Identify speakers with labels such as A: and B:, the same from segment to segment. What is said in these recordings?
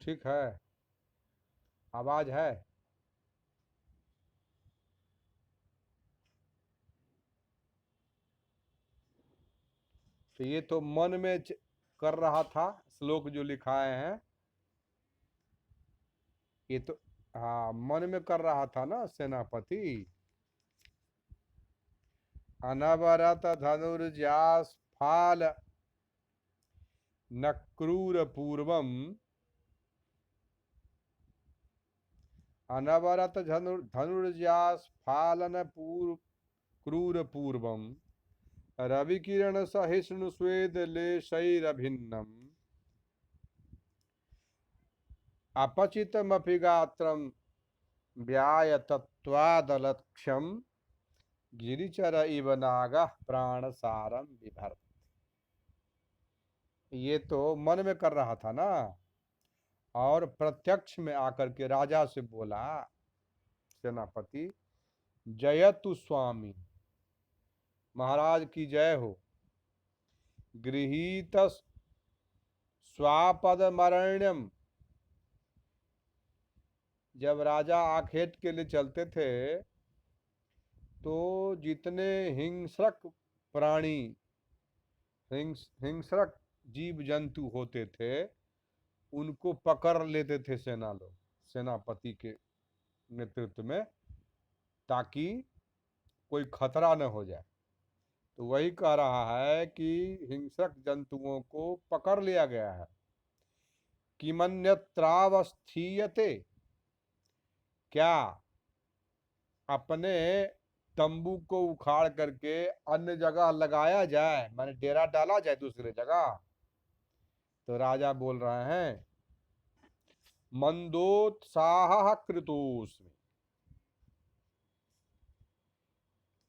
A: ठीक है। आवाज है। तो ये तो मन में कर रहा था। श्लोक जो लिखाए हैं ये तो, हाँ, मन में कर रहा था ना सेनापति। अनवरत धनुर्जास्फाल नक्रूर पूर्वम। अनवरत धनुर्जास्फालन क्रूर पूर्वम। रविकिरण सहिष्णु स्वेद लेशैरभिन्नम। अपचितमपि गात्रम व्यायतत्वादलक्ष्यम। गिरिचर इव नागः प्राणसारम बिभर्त। ये तो मन में कर रहा था ना, और प्रत्यक्ष में आकर के राजा से बोला, सेनापति जयतु स्वामी, महाराज की जय हो। गृहीत स्वापदमरण्यम। जब राजा आखेट के लिए चलते थे तो जितने हिंसक प्राणी, हिंसक जीव जंतु होते थे उनको पकड़ लेते थे सेना लोग, सेनापति के नेतृत्व में, ताकि कोई खतरा न हो जाए। तो वही कह रहा है कि हिंसक जंतुओं को पकड़ लिया गया है। किमन्यत्रावस्थीयते, क्या अपने तंबू को उखाड़ करके अन्य जगह लगाया जाए, माने डेरा डाला जाए दूसरे जगह। तो राजा बोल रहे हैं मंदोत्साह कृतोस्मि,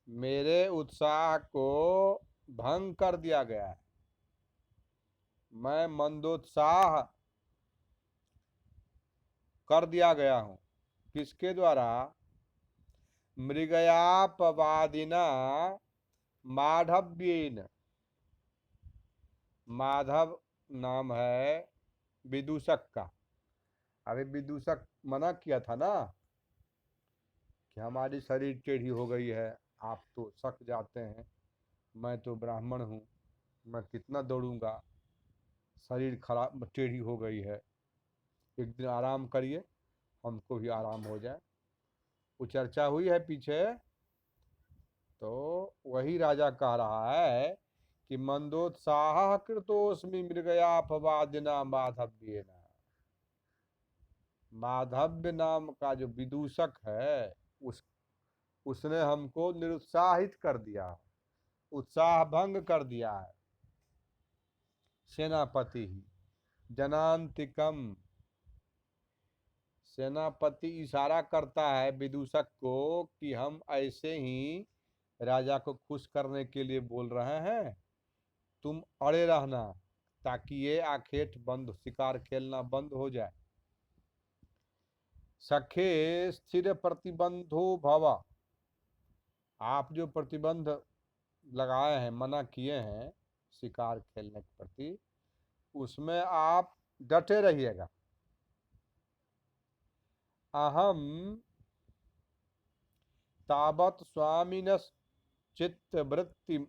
A: मेरे उत्साह को भंग कर दिया गया है। मैं मंदोत्साह कर दिया गया हूं। किसके द्वारा? मृगयापवादिना माधव्येन। माधव नाम है विदूषक का। अभी विदूषक मना किया था ना कि हमारी शरीर टेढ़ी हो गई है, आप तो सक जाते हैं, मैं तो ब्राह्मण हूँ, मैं कितना दौड़ूंगा, शरीर खराब टेढ़ी हो गई है, एक दिन आराम करिए, हमको भी आराम हो जाए। वो चर्चा हुई है पीछे। तो वही राजा कह रहा है कि मंदोत्साह कृतोस्मि मृगयापवादिना माधव्येन। माधव्य नाम का जो विदूषक है उस उसने हमको निरुत्साहित कर दिया, उत्साह भंग कर दिया है। सेनापति ही जनांतिकम। सेनापति इशारा करता है विदूषक को कि हम ऐसे ही राजा को खुश करने के लिए बोल रहे हैं, तुम अड़े रहना ताकि ये आखेट बंद, शिकार खेलना बंद हो जाए। सखे स्थिर प्रतिबंधो भव। आप जो प्रतिबंध लगाए हैं, मना किए हैं शिकार खेलने के प्रति, उसमें आप डटे रहिएगा। अहम तावत स्वामिनस् चित्त वृत्ति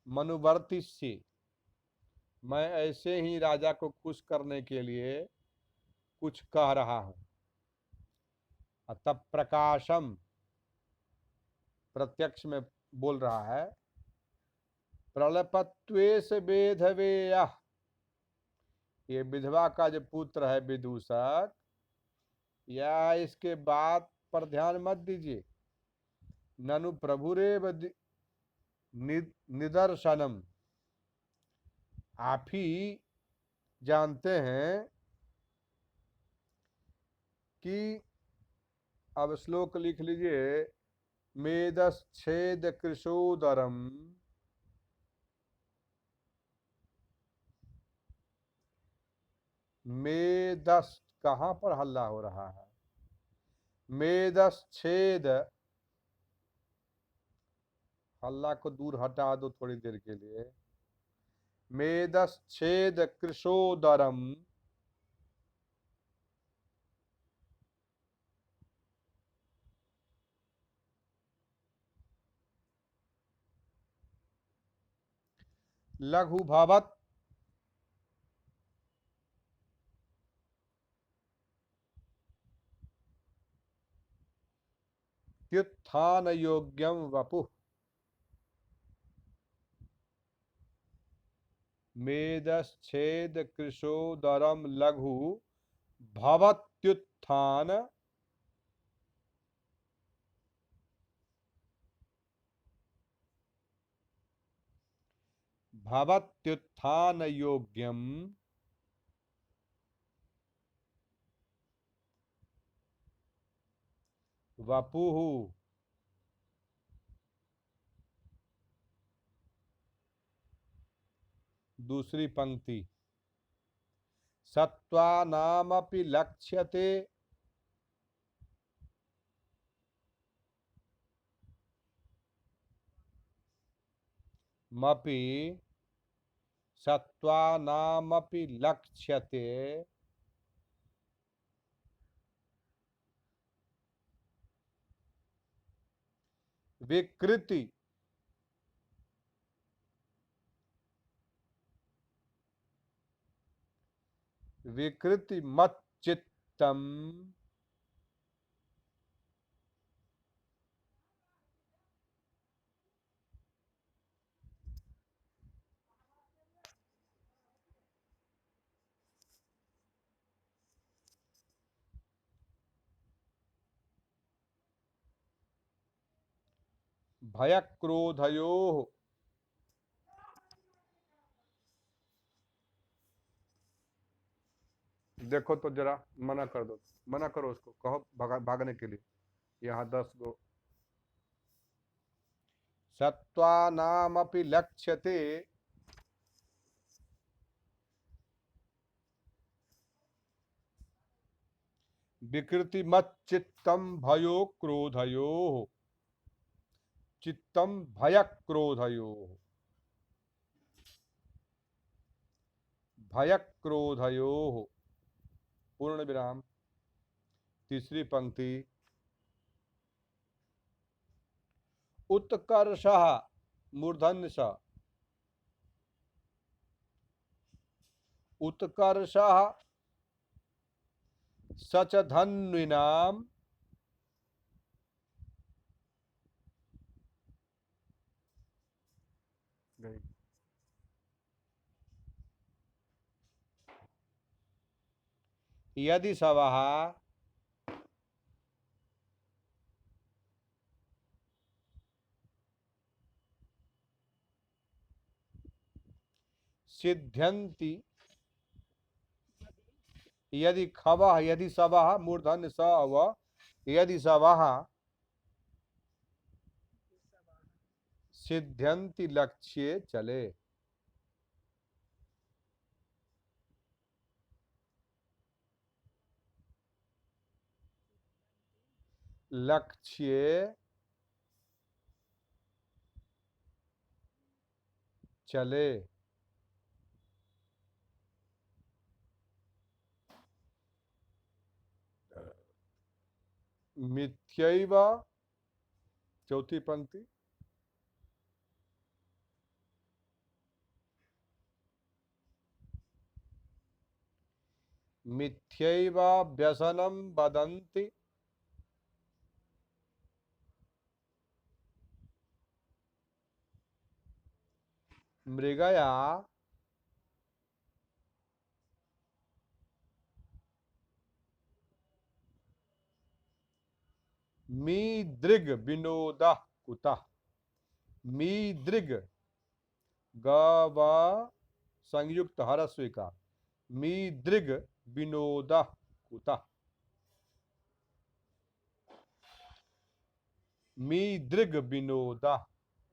A: मनुवर्तिष्ये। मैं ऐसे ही राजा को खुश करने के लिए कुछ कह रहा हूं। अतः प्रकाशम, प्रत्यक्ष में बोल रहा है, प्रलपत्वेश वेधवेय। ये विधवा का जो पुत्र है विदूषक, या इसके बात पर ध्यान मत दीजिए। ननु प्रभुरेव निदर्शनम। आप ही जानते हैं कि, अब श्लोक लिख लीजिए, मेदच्छेद कृशोदरम। मेदस, कहां पर हल्ला हो रहा है? मेदच्छेद, हल्ला को दूर हटा दो थोड़ी देर के लिए। मेदच्छेद कृशोदरम लघु भवत, त्युत्थान योग्यम वपुः, मेदश्छेद कृशोदरम लघु भवत्युत्थान भवत्युत्थान योग्यम वपुः। दूसरी पंक्ति, सत्त्वानामपि लक्ष्यते, मपि सत्त्वानामपि लक्ष्यते, विकृति विकृति मच्चित्तम, भयक्रोधयोः। देखो तो जरा, मना कर दो, मना करो उसको, कहो भागने के लिए। यहाँ 10 गो। सत्त्वानामपि लक्ष्यते, विकृति मच्चित्तम भयो क्रोधयोः, चित्तम भयक्रोधयोः, भयक्रोधयोः, पूर्ण विराम। तीसरी पंक्ति, उत्कर्षः मूर्धन्य स, उत्कर्षः सच धन्विनाम, यदि सवः सिद्ध्यन्ति, यदि खवः, यदि सवः मूर्धन्य स अव, यदि सवः सिद्ध्यन्ति लक्ष्ये चले, लक्ष्ये चले। मिथ्यैव, चौथी पंक्ति, मिथ्यैव व्यसनं वदन्ति, मृगया मीदृग विनोदः कुतः, मीदृग गव संयुक्त हरस्व का, मीदृग विनोदः कुतः, मीदृग विनोदः,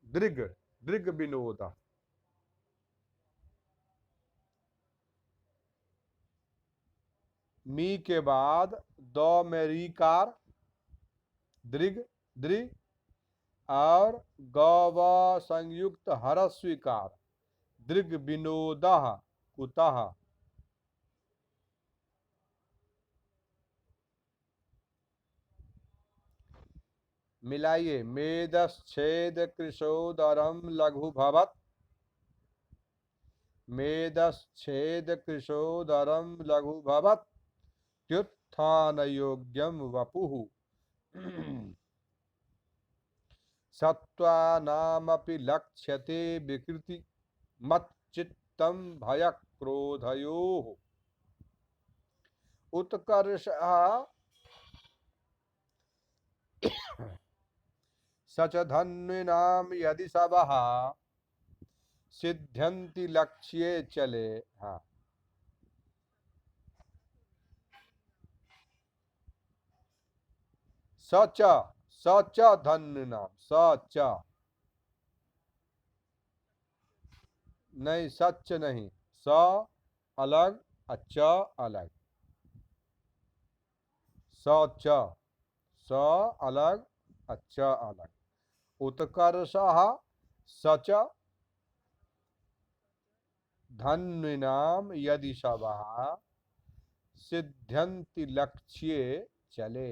A: दृग दृग विनोदः, मी के बाद दो में रीकार, दृग दृ, और गव संयुक्त हरस्वीकार, दृग विनोदः कुतः, मिलाइए, मेदश्छेद कृशोदरम लघु भवत, मेदश्छेद कृशोदरम लघु भवत त्युत्थान योग्यम वपुः सत्त्वानामपि लक्ष्यते विकृति मच्चित्तं भयक्रोधयोः उत्कर्षः सच धन्विनाम यदि सबः सिद्ध्यन्ति लक्ष्ये चले। हाँ, सच सच धन्विनाम सच नहीं, सच नहीं, स अलग अच्छा अलग, सच स अलग अच्छा अलग। उत्कर्षः सच धन्विनाम यदि सबः सिद्ध्यन्ति लक्ष्ये चले।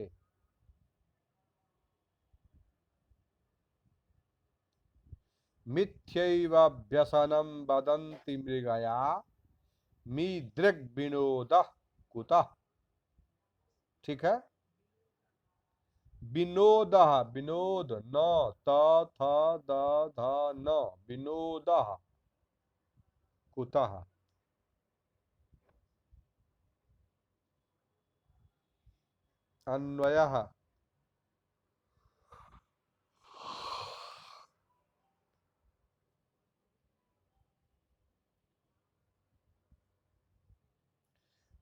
A: मिथ्यैव व्यसनं वदन्ति मृगया मीदृग्विनोदः कुतः। ठीक है, विनोदः विनोद न त थ द ध न विनोदः कुतः। अन्वयः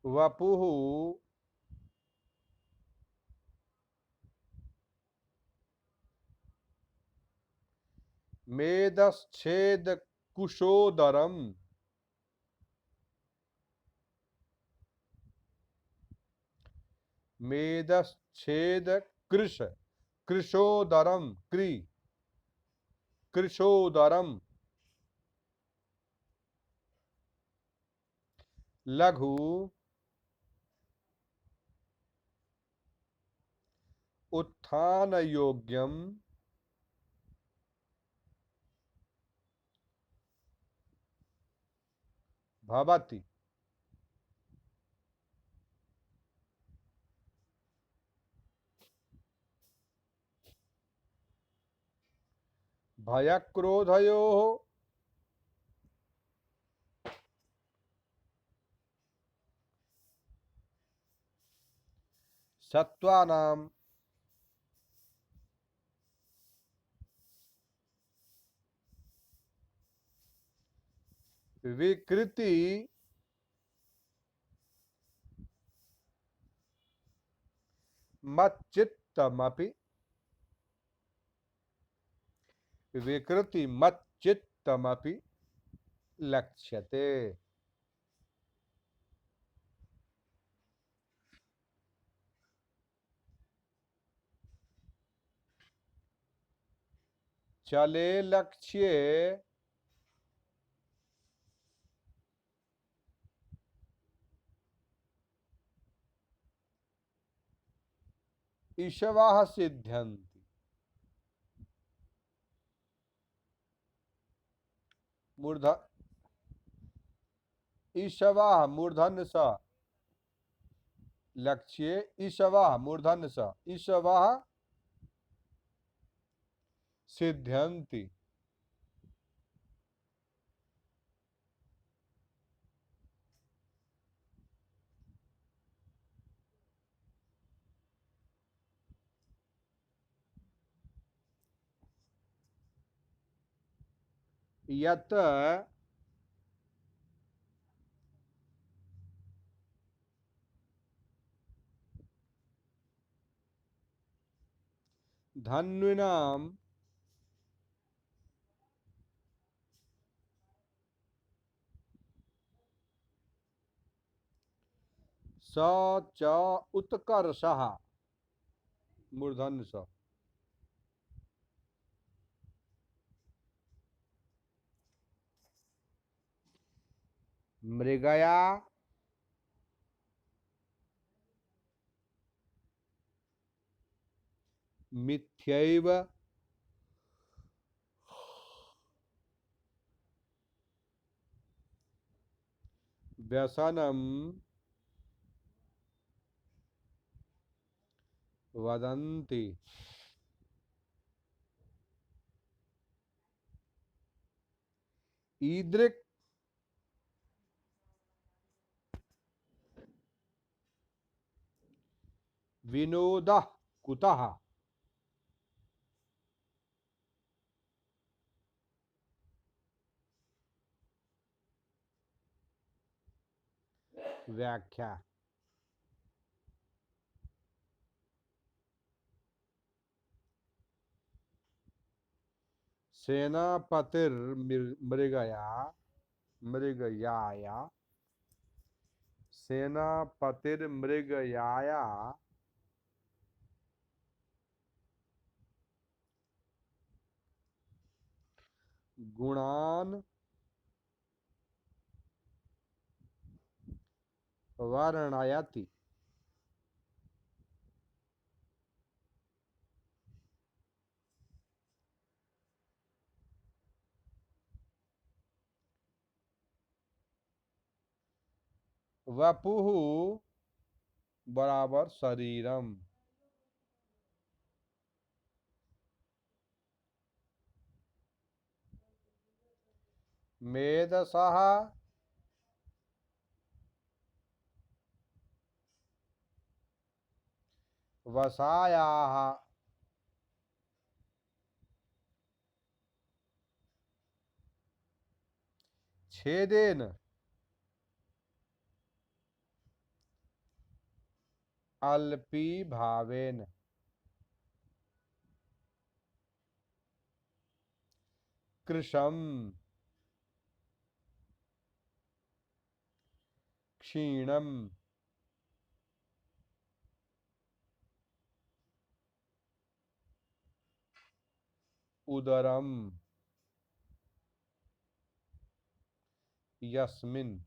A: वपुः मेदश्छेद कुशोदरम मेदश्छेद कृश कृशोदरम कृशोदरम लघु उत्थान योग्यम भवति। भयक्रोधयोः सत्त्वानां विकृति मच्चित्तमपि विकृति मच्चित्तमपि लक्ष्यते। चले लक्ष्ये ईशवः सिद्ध्यन्ति। मूर्ध ईशवः मूर्धन्य स लक्ष्ये ईशवः मूर्धन्य स ईशवः सिद्ध्यन्ति। यत धन्विनाम स च उत्कर्षः मूर्धन्य स मृगया मिथ्यैव व्यसनम वदन्ति। ईदृक् विनोदः कुतः। व्याख्या। सेनापतिर्मृगया मृगयाया सेनापतिर्मृगयाया गुणान वर्णयति। वपुः बराबर शरीरम। मेधसः वसायाः छेदेन अल्पी भावेन कृशम क्षीणम उदरम यस्मिन्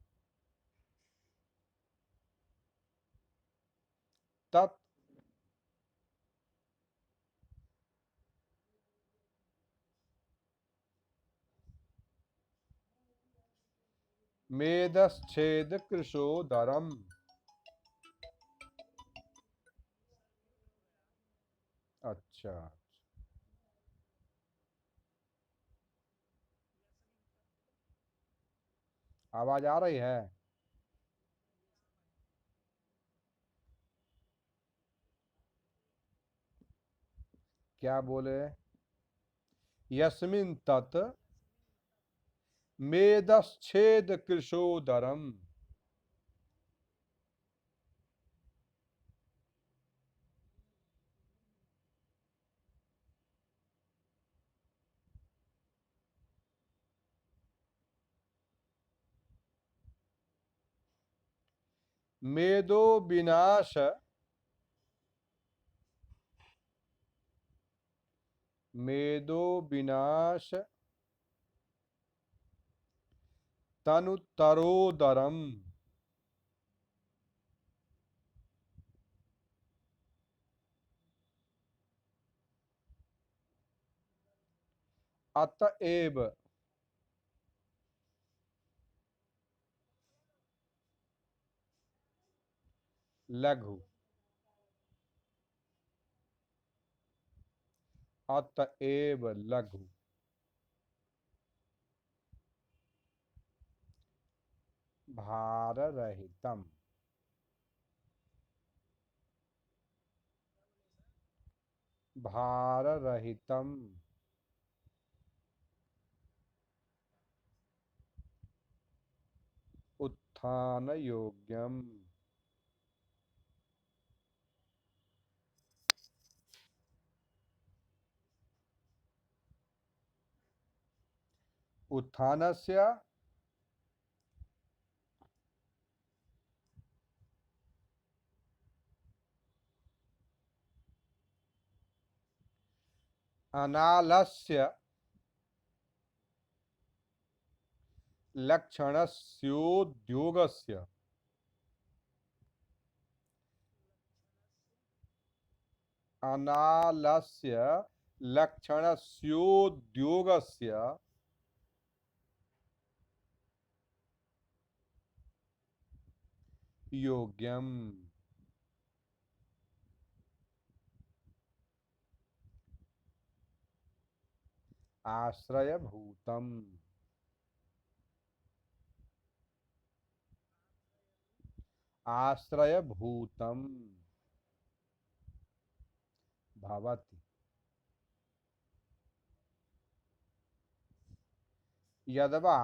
A: तत् मेदश्छेद कृशोदरम। अच्छा, आवाज आ रही है? क्या बोले? यस्मिन् तत् मेदश्छेद कृशोदरम। मेदो विनाश मेदो विनाश तनुतरोदरम। अतएव लघु अतएव लघु भाररहितम भाररहितम उत्थान योग्यम। उत्थानस्य अनालस्य लक्षणस्योद्योगस्य अनालस्य लक्षणस्योद्योगस्य योग्यम। आश्रयभूतम। आश्रयभूतम भवति। यद्वा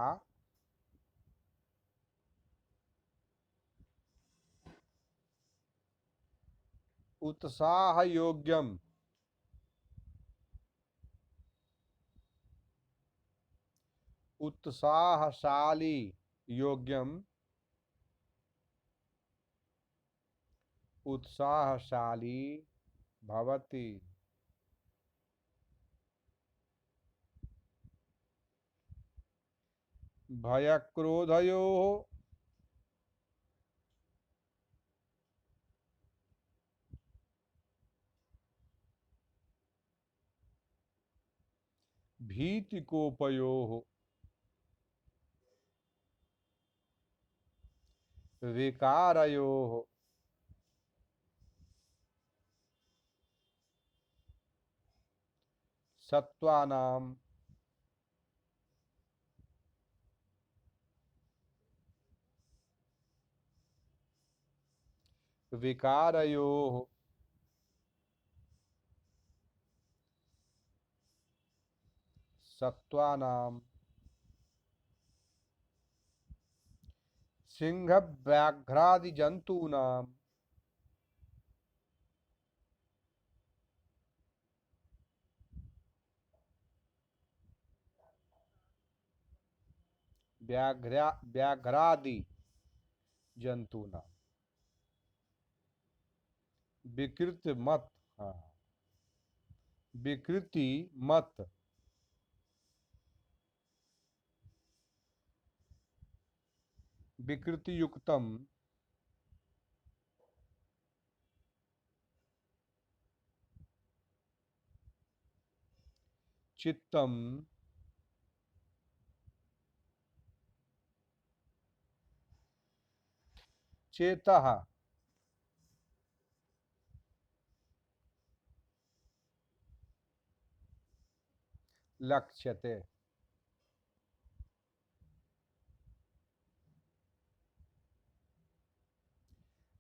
A: उत्साहयोग्यम। उत्साहशाली योग्यम। उत्साहशाली भवति। भयक्रोधयोः। भीतिकोपयोः। विकारयोः। सत्त्वानां। विकारयोः। सत्त्वानां। सिंहव्याघ्रादिजन्तूनां। व्याघ्रादि जंतूनां। विकृति मत। हाँ। विकृति मत। विकृति युक्तम। चित्तम। चेतः। लक्ष्यते।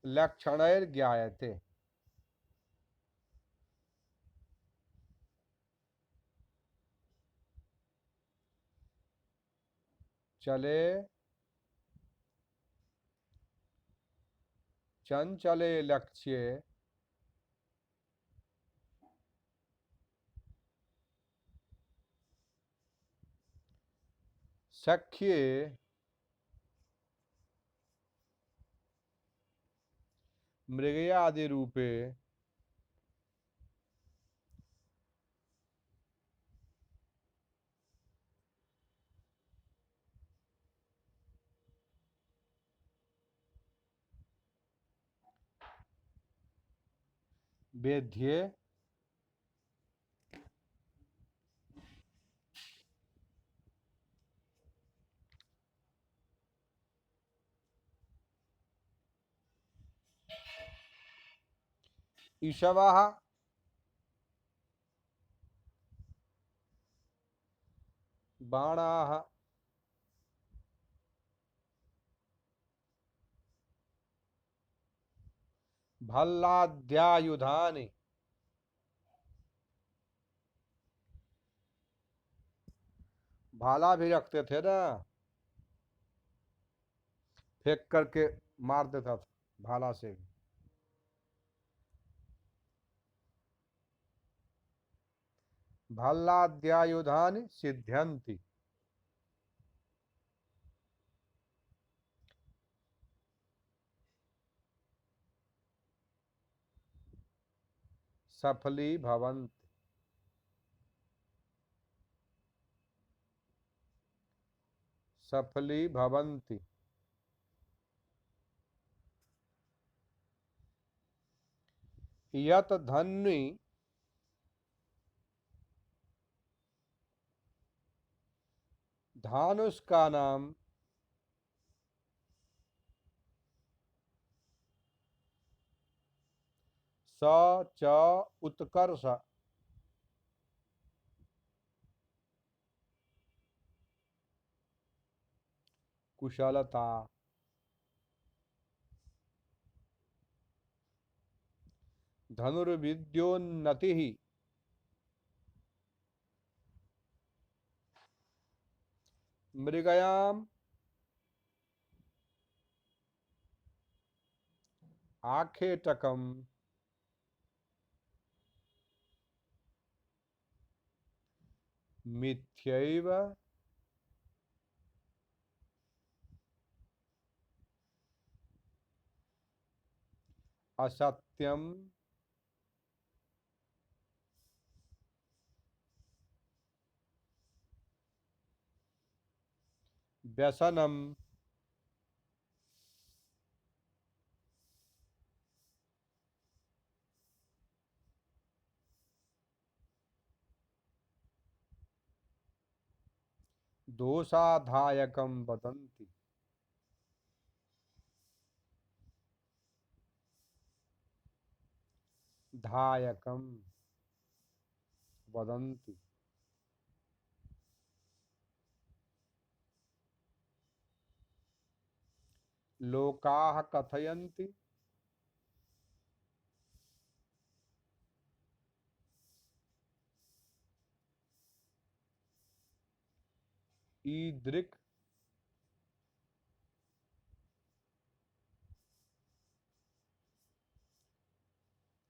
A: लक्षणैर्ज्ञायते। चले। चंचले लक्ष्ये। सख्ये। मृगयादि रूपे। वेद्ये। ईशवः। बाणाः। भल्लाद्यायुधानि। भाला भी रखते थे ना, फेंक करके मार देता था भाला से भी। भल्लाद्यायुधानि सिद्ध्यन्ति। सफली भवन्ति। सफली भवन्ति। यत धन्वी धानुष का नाम। स च उत्कर्ष, कुशलता, धनुर्विद्योन्नति, मृगयाम आखेटकम, मिथ्यैव असत्यम, व्यसनम, दोषाधायकम वदन्ति, धायकम वदन्ति, लोकाः कथयन्ति, ईदृक्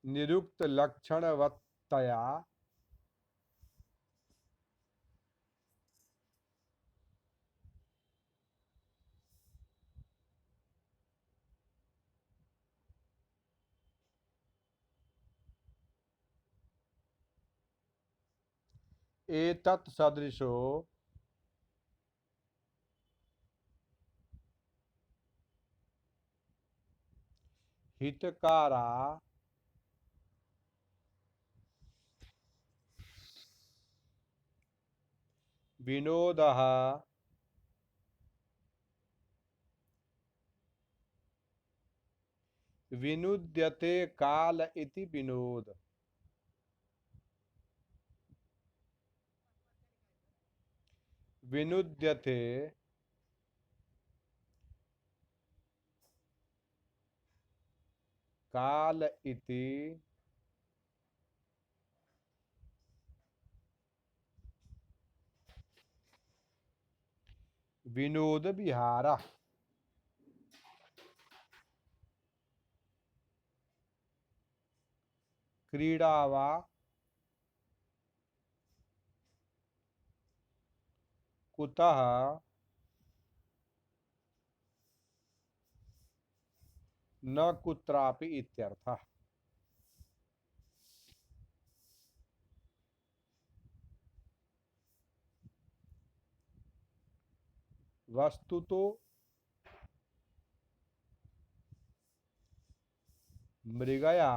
A: निरुक्त लक्षणवत्तया, एतत् सदृशो हितकारा विनोदः विनुद्यते काल इति विनोद, विनुद्यते काल इति विनोद विहारः, क्रीडा वा कुतः न कुत्रापि इत्यर्थः। वस्तुतो मृगया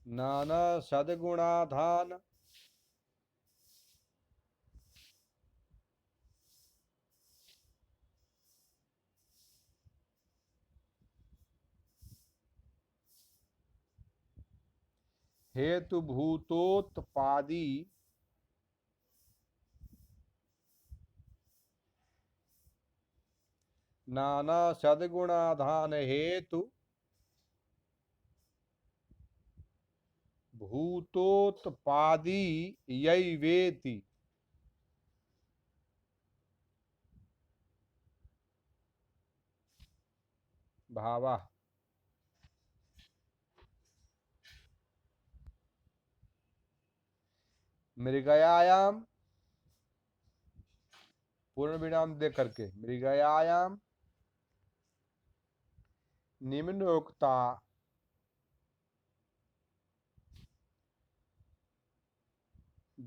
A: नाना सद्गुणाधान हेतुभूतोत्पादी नाना सद्गुणाधान हेतु भूतोत्पादी यैवेति, भावः। मृगयायाम पूर्ण विराम दे करके, मृगयायाम निम्नोक्ता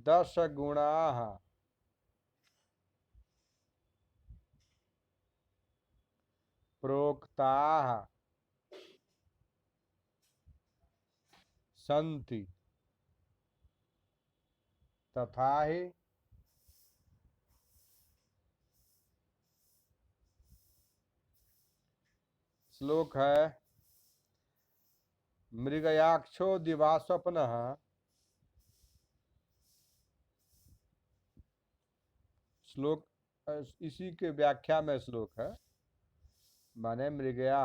A: दश गुणाः प्रोक्ताः सन्ति, तथा ही श्लोक है मृगयाक्षो दिवास्वप्नः श्लोक इसी के व्याख्या में श्लोक है। माने मृगया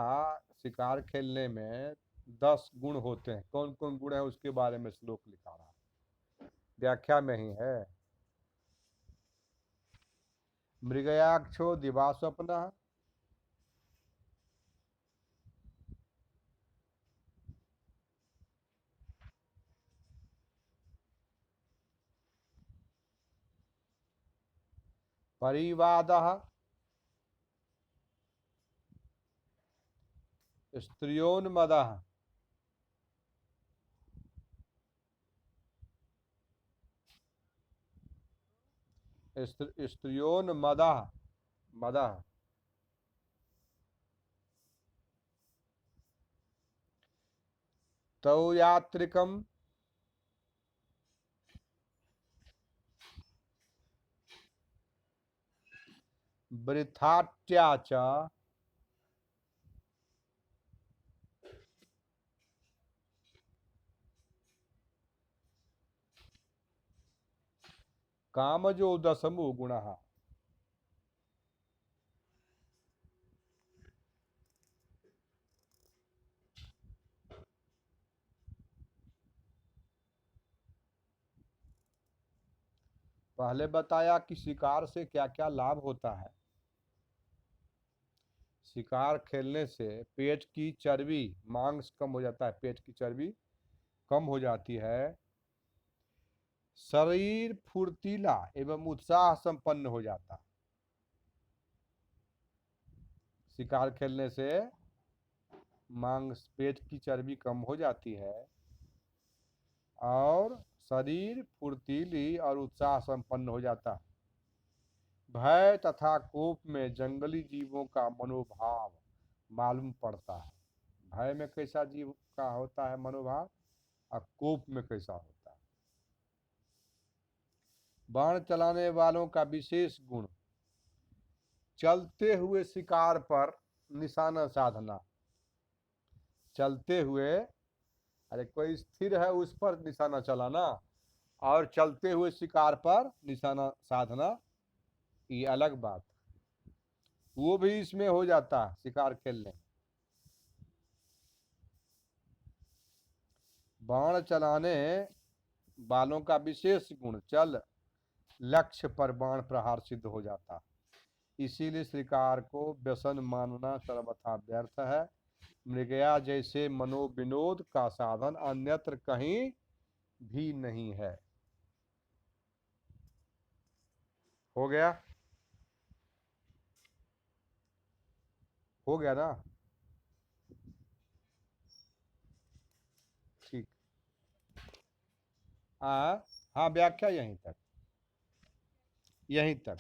A: शिकार खेलने में 10 गुण होते हैं, कौन कौन गुण है उसके बारे में श्लोक लिखा रहा है, व्याख्या में ही है। मृगयाक्षो दिवास्वप्नः परिवादः स्त्रियोन्मदः स्त्रियोन्मदः मदः तौ यात्रिकम वृथाट्या च कामजो दशमो गुणः। पहले बताया कि शिकार से क्या क्या लाभ होता है। शिकार खेलने से पेट की चर्बी, मांस कम हो जाता है, पेट की चर्बी कम हो जाती है, शरीर फुर्तीला एवं उत्साह संपन्न हो जाता है। शिकार खेलने से मांस, पेट की चर्बी कम हो जाती है और शरीर फुर्तीली और उत्साह संपन्न हो जाता है। भय तथा कोप में जंगली जीवों का मनोभाव मालूम पड़ता है। भय में कैसा जीव का होता है मनोभाव और कोप में कैसा होता है। बाण चलाने वालों का विशेष गुण चलते हुए शिकार पर निशाना साधना। चलते हुए, अरे कोई स्थिर है उस पर निशाना चलाना और चलते हुए शिकार पर निशाना साधना, ये अलग बात। वो भी इसमें हो जाता है शिकार खेलने। बाण चलाने वालों का विशेष गुण चल लक्ष्य पर बाण प्रहार सिद्ध हो जाता, इसीलिए शिकार को व्यसन मानना सर्वथा व्यर्थ है। मृगया जैसे मनोविनोद का साधन अन्यत्र कहीं भी नहीं है। हो गया, हो गया ना? ठीक। हाँ, व्याख्या यहीं तक, यहीं तक।